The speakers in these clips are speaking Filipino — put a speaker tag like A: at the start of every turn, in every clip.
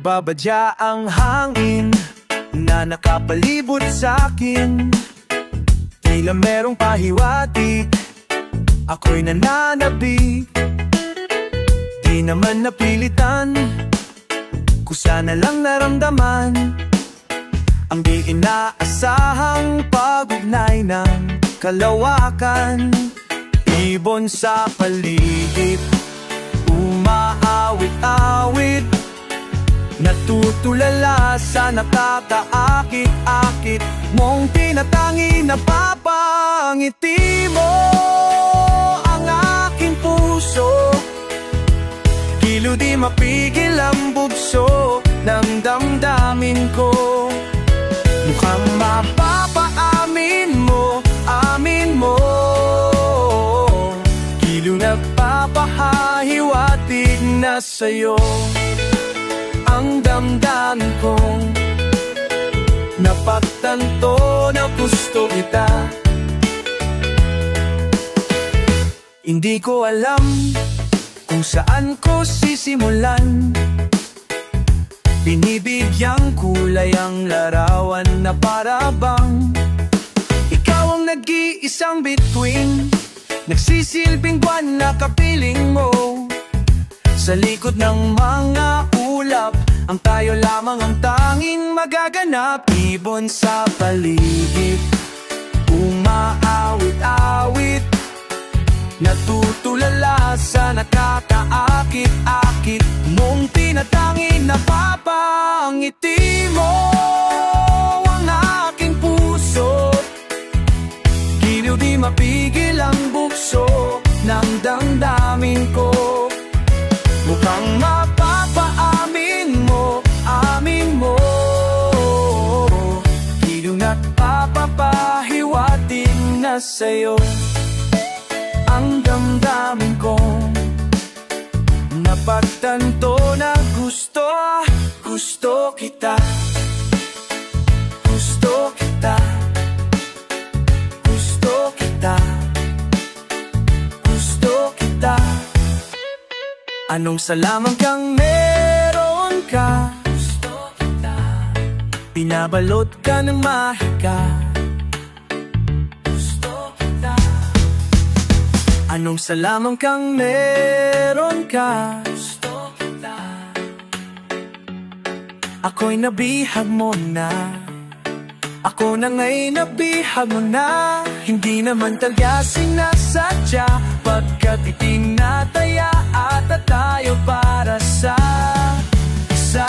A: nagbabadya ang hangin na nakapalibot sa'kin. Tila merong pahiwatig, ako'y nananabik. Di naman napilitan, kusa na lang naramdaman ang di inaasahang pag-ugnay ng kalawakan. Ibon sa paligid, umaawit-awit, natutulala sa nakakaakit-akit mong tinatangi. Napapangiti mo ang aking puso, giliw di mapigil ang bugso ng damdamin ko. Mukhang mapapaamin mo, amin mo, giliw nagpapahahiwatig na sa'yo ang damdamin kong napagtanto na gusto kita. Hindi ko alam kung saan ko sisimulan, binibigyang kulay ang larawan na parabang ikaw ang nag-iisang bituin, nagsisilbing buwan na kapiling mo. Sa likod ng mga ulap, ang tayo lamang ang tanging magaganap. Ibon sa paligid, umaawit-awit, natutulala sa nakakaakit-akit mong tinatangi. Napapangiti mo ang aking puso, giliw di mapigil ang bugso ng damdamin ko. Mukhang mapapaamin mo, amin mo, giliw nagpapahiwatig na sa'yo ang damdamin ko. Napagtanto na gusto kita, gusto kita, gusto kita, gusto kita. Anong salaman kang meron ka, gusto kita, pinabalot ka ng mahika, gusto kita. Anong salaman kang meron ka, gusto kita, ako'y nabihag mo na, ako na nga'y nabihag mo na. Hindi naman talaga sinasadya, pagkat itinataya at tayo para sa isa.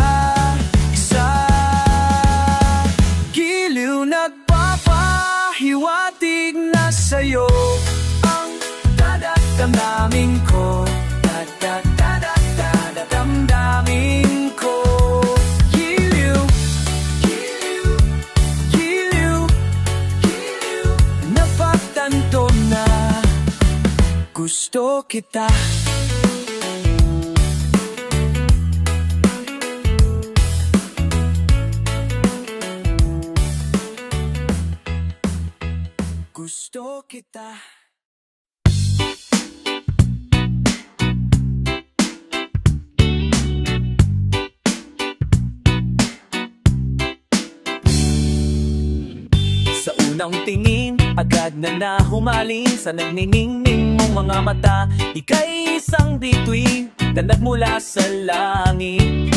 A: Giliw nagpapahiwatig na sa'yo ang damdamin ko, damdamin ko. Giliw, giliw, giliw, giliw, napagtanto na gusto kita. Gusto kita. Sa unang tingin, agad na nahumaling sa nagniningning mong mga mata. Ika'y isang bituin na nagmula sa langit.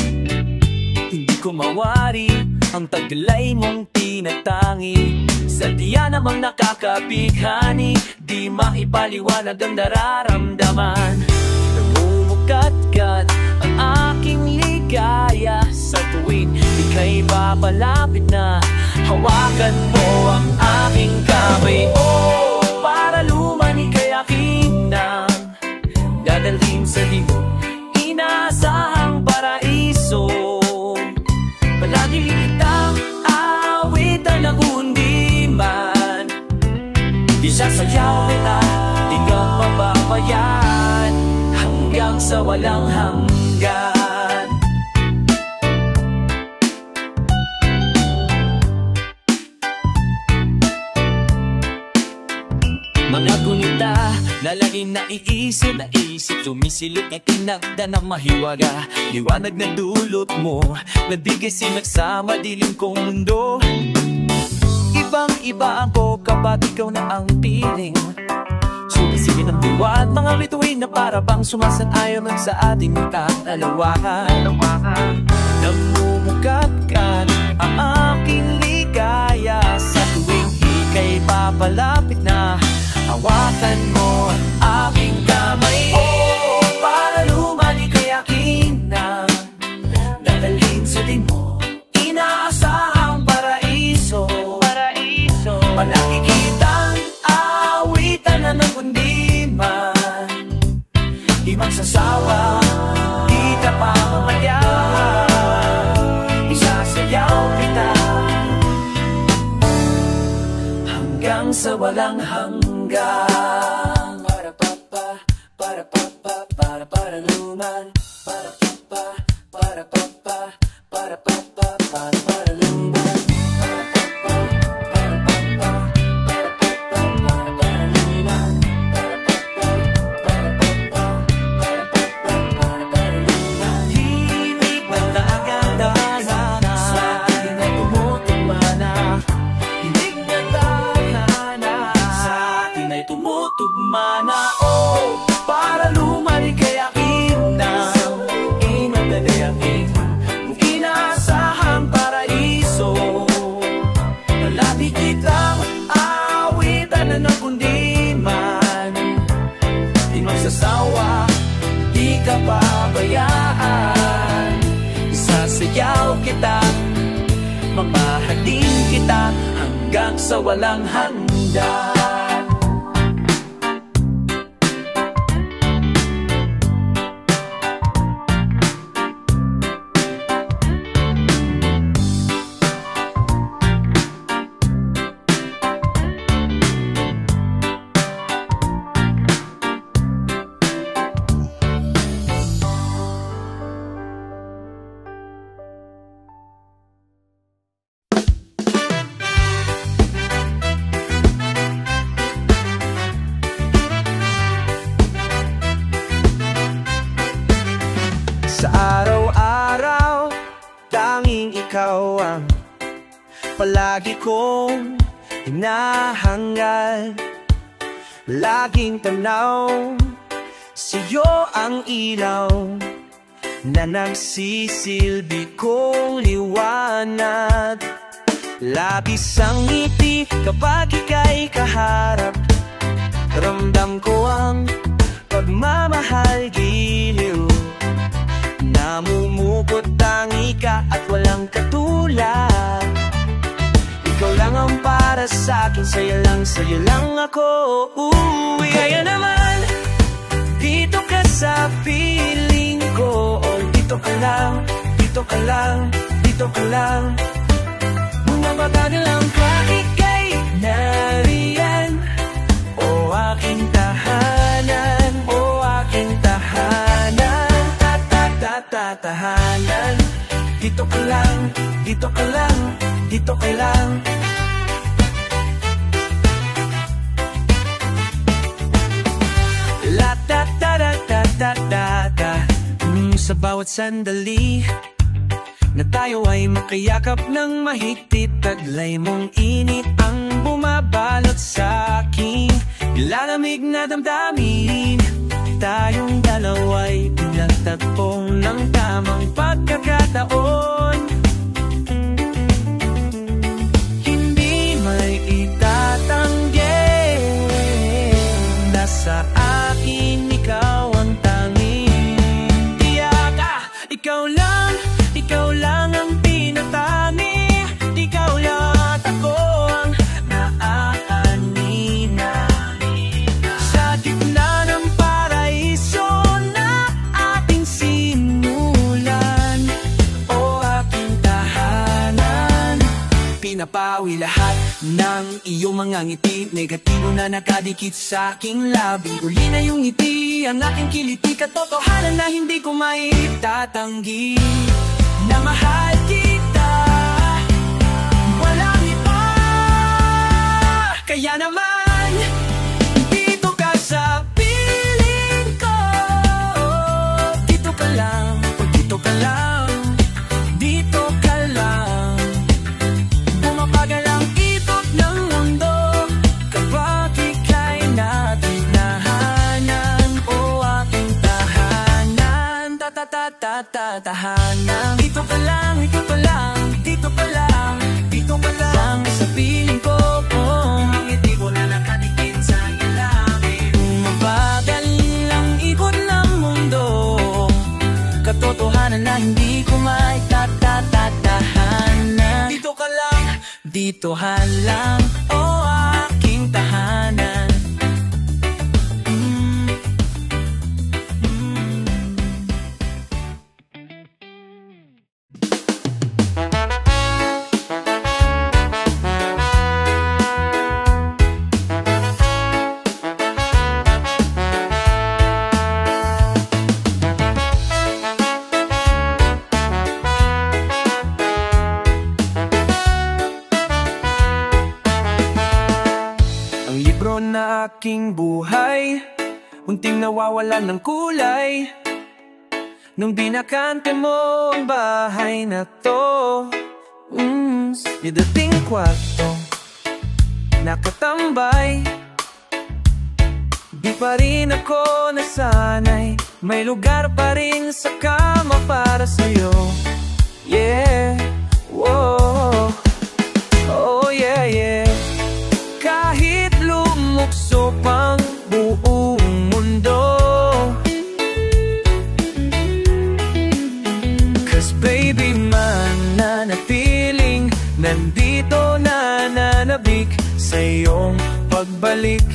A: Hindi ko mawari ang taglay mong tinatangi. Sa diyan namang nakakabighani, di maipaliwanag ang nararamdaman. Namumukat-kat ang aking ligaya sa tuwing ika'y papalapit na. Hawakan mo ang aking kamay, oh, para lumani kay aking nang dadalhin sa di mo inaasahang paraiso. Palagi kitang awitan ng hundiman, isasayaw kita, di ka mapapayan hanggang sa walang hanggan. Mga gunita Lalain na iisip, sumisilip ng tinagda na mahiwaga. Liwanag na dulot mo, nagbigay sinagsama dilim kong mundo. Ibang-iba ako kapag ikaw na ang piling. Sumisilip ng diwa at mga bituin na para bang sumasang-ayon sa ating katalawahan. Namumugad-gad ang aking ligaya sa tuwing ika'y papalapit na. Hawakan mo ang aking kamay. Oh, para lumalik kay akin na dadalhin sa din mo inaasahang paraiso. Palagi kitang awitan na ng kundiman. Di magsasawa, di ka pa mamayaw. Isasayaw kita hanggang sa walang hanggang. Para papa, para papa, para luman. Para papa, para papa, para papa, para luman. Para papa, para papa, para luman. Para papa, para papa, para luman. Himig na nakagandana sa akin ay tumutugmana. Himig na tadhana sa akin ay tumutugmana. Oh, para lumalik kay akin na inadalayakin kung inaasahang paraiso. Palagi kitang awitan na ng kundiman. Di magsasawa, di ka pabayaan. Isasayaw kita, mamahalin kita hanggang sa walang hanggan. Sa araw-araw, tanging ikaw ang palagi kong hinahangad. Laging tanaw, sa'yo ang ilaw na nagsisilbi kong liwanag. Labis ang ngiti kapag ika'y kaharap. Ramdam ko ang pagmamahal giliw. Namumukot ang ika at walang katulad. Ikaw lang ang para sa'kin, sa'yo lang ako. Kaya naman, dito ka sa piling ko. Oh, dito ka lang, dito ka lang, dito ka lang. Mga magagalang ka, ika'y nariyan. O aking tahanan, o aking tahanan. Tahanan. Dito ka lang, dito ka lang, dito ka lang. La da da da da da da da. Sa bawat sandali na tayo ay makayakap ng mahigpit, taglay mong init ang bumabalot sa aking ilalamig na damdamin. Tayong dalawa'y pinagtagpong ng tamang pagkakataon. Hindi may itatanggi, nasa akin ikaw ang tanging tiyaga. Ikaw lang ang pinatani. Ikaw lang at ako ang naaanina. Sa gitna ng pinapawi lahat ng iyong mga ngiti. Negatibo na nakadikit sa aking labi. Uli na yung ngiti, ang aking kiliti. Katotohanan na hindi ko maitatanggi na mahal kita, walang iba. Kaya naman, dito ka sa tatahanan. Dito ka lang, dito pa lang, dito pa lang, dito pa lang sa piling ko. Ang ngiti ko na nakatikin sa ilalim. Mabagal lang ikot ng mundo, katotohanan na hindi ko maitatahanan. Dito ka lang, dito lang, oh aking tahanan. Na aking buhay, unting nawawalan ng kulay nung binakante mo ang bahay na to. Yung dating kwarto, nakatambay, di pa rin ako nasanay. May lugar pa rin sa kama para sa'yo. Yeah, whoa, oh yeah, yeah. Kahit lumukso pang buong mundo, 'cause baby mananatiling nandito nananabik sa iyong pagbalik.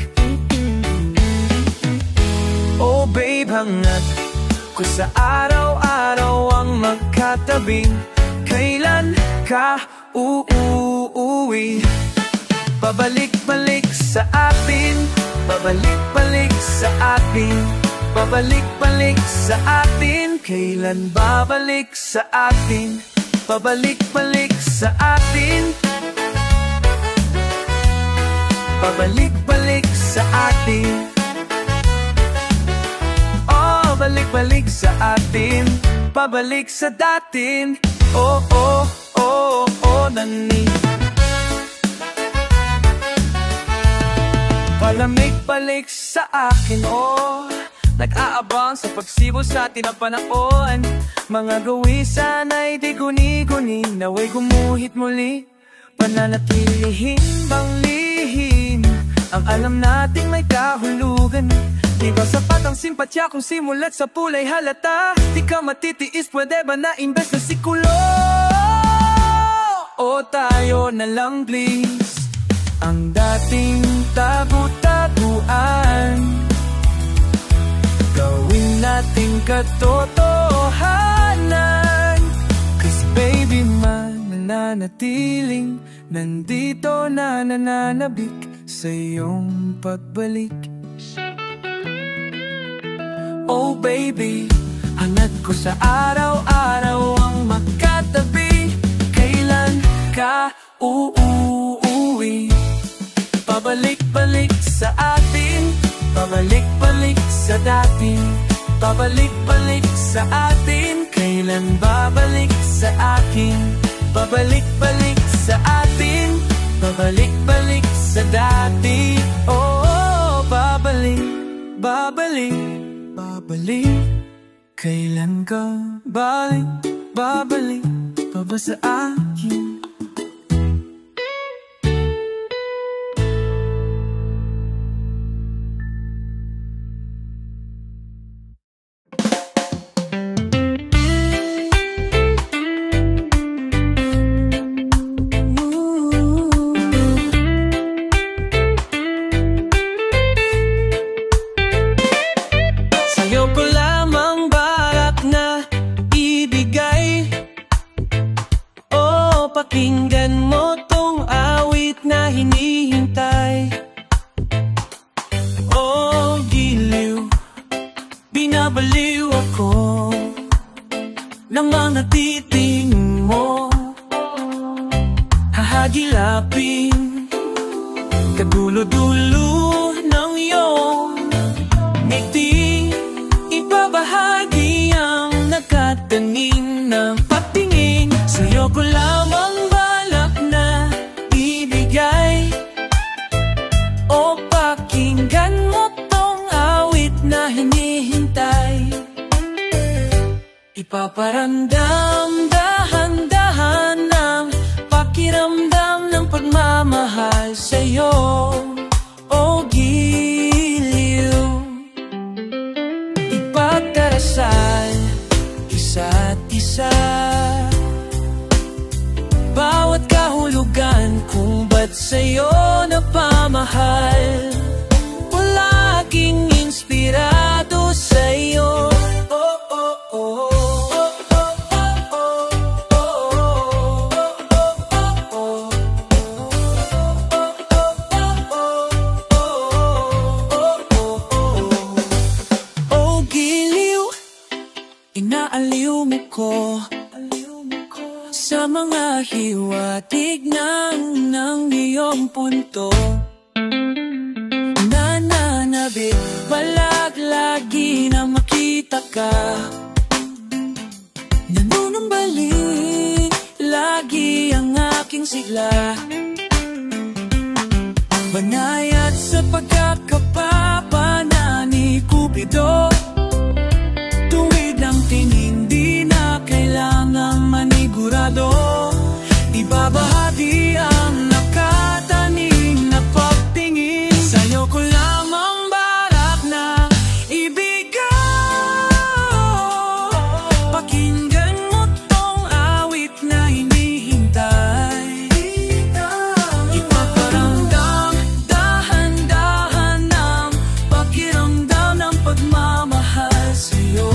A: Oh babe, hangat ko sa araw-araw ang magkatabing. Kailan ka uuwi? Pabalik-balik sa atin, pabalik-balik sa atin, pabalik-balik sa atin. Kailan babalik sa atin? Pabalik-balik sa atin, pabalik-balik sa atin. Oh, balik-balik sa atin, pabalik sa datin. Oh, oh, oh, oh, nani. Palamig-balik sa akin, oh. Nag-aabang sa pagsibol sa atin ang panahon. Mga gawi sana'y di guni-guni, naway gumuhit muli. Pananatilihin bang lihim ang alam nating may kahulugan. Di ba sapat ang simpatya kung simulat sa pulay halata? Di ka matitiis, pwede ba na imbes na sikulo? O tayo na lang please, ang dating tagu-taguan, gawin nating katotohanan. 'Cause baby mananatiling nandito na nananabik sa iyong pagbalik. Oh baby, hangat ko sa araw-araw ang magkatabi. Kailan ka uuwi? Pabalik-balik sa atin, pabalik-balik sa dating, pabalik-balik sa atin. Kailan babalik sa akin? Pabalik-balik sa atin, pabalik-balik sa dati. Oh, babalik, babalik, babalik. Kailan ka balik, babalik pa ba sa akin? Pakinggan mo tong awit na hinihintay. Oh, giliw, binabaliw ako ng mga titing mo. Hahagilapin kadulo-dulo ng iyong ngiti. Ibabahagi ang nakatanim ng patingin. Sa'yo ko lamang balak na ibigay. O pakinggan mo tong awit na hinihintay. Ipaparamdam dahan-dahan ng pakiramdam ng pagmamahal sa'yo, o giliw. Ipagdarasal isa't isa, bawat kahulugan kung ba't sa'yo napamahal. Palaging inspirado sa'yo, oh, oh, oh. Inaaliw mo ko sa mga hiwatig ng iyong punto. Nananabik palaglagi na makita ka, nanunumbalik lagi ang aking sigla. Banayad sa pagkakapapa ni Cupido, hindi na kailangang manigurado. Ibabahagi ang nakatanim na pagtingin. Sa'yo ko lamang balak na ibigay. Pakinggan mo tong awit na hinihintay. Ipaparamdam dahan-dahan ng pakiramdam ng pagmamahal sa'yo,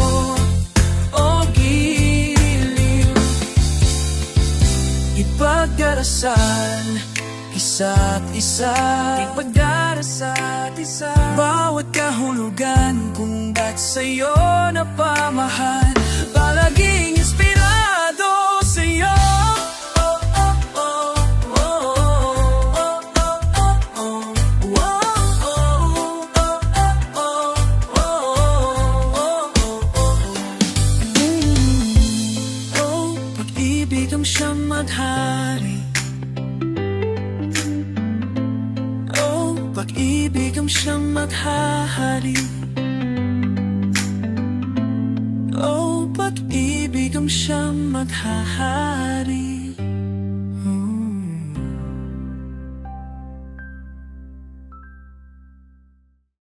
A: ipagdarasal isa't isa, ipagdarasal isa, bawat kahulugan kung ba't sa'yo napamahal. Palaging inspirado sa'yo, oh, oh, oh, oh, oh, oh, oh, oh, pag-ibig ang siyang maghari. Pag-ibig ang siyang maghahari. Oh, pag-ibig ang siyang maghahari.